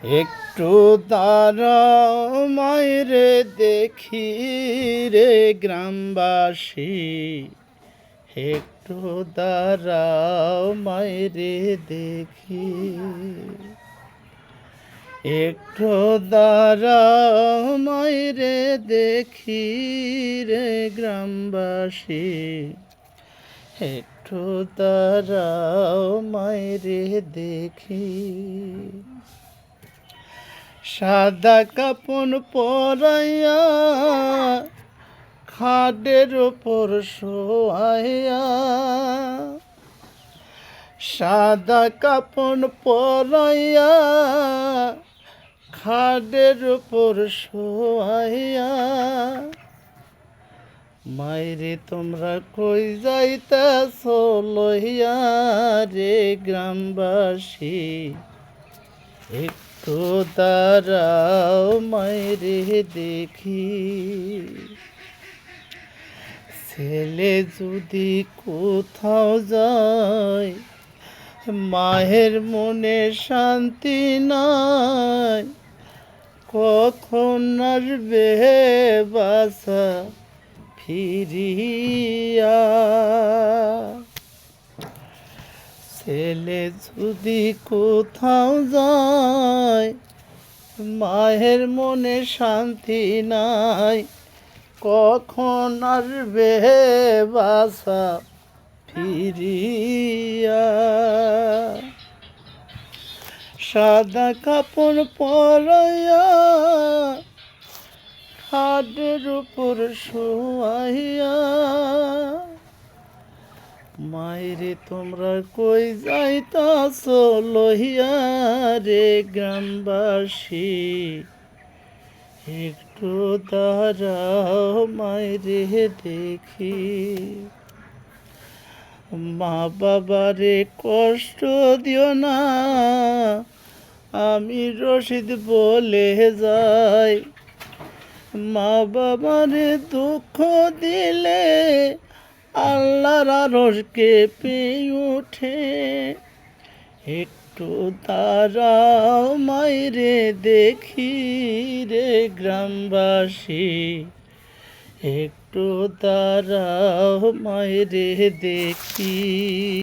একটু দাঁড়াও মায়রে দেখি রে গ্রামবাসী, একটু দাঁড়াও মায়রে দেখি, একটু দাঁড়াও মায়রে দেখি রে গ্রামবাসী, একটু দাঁড়াও মায়রে দেখি। সাদা কাপন পরাইয়া খাটের ওপর শোয়াইয়া, সাদা কাপন পরাইয়া খাটের ওপর শোয়াইয়া, মাইরে তোমরা কই যাইতাছ লইয়া রে গ্রামবাসী, একটু দাঁড়াও মায়রে দেখি। ছেলে যদি কোথাও যায় মায়ের মনে শান্তি নাই, কখন আসবে বাসা ফিরিয়া। ছেলে যদি কোথাও যায় মায়ের মনে শান্তি নাই, কখন আসবে বাসা ফিরিয়া। সাদা কাপড় পরাইয়া খাটের উপর শোয়াইয়া, মায়েরে তোমরা কই যাইতাছ লইয়া রে গ্রামবাসী, একটু দাঁড়াও মায়েরে দেখি। মা বাবারে কষ্ট দিও না, আমি রশিদ বলে যাই। মা বাবারে দুঃখ দিলে আল্লাহর আরশ কেঁপে ওঠে, একটু দাঁড়াও মায়রে দেখি রে গ্রামবাসী, একটু দাঁড়াও মায়রে দেখি।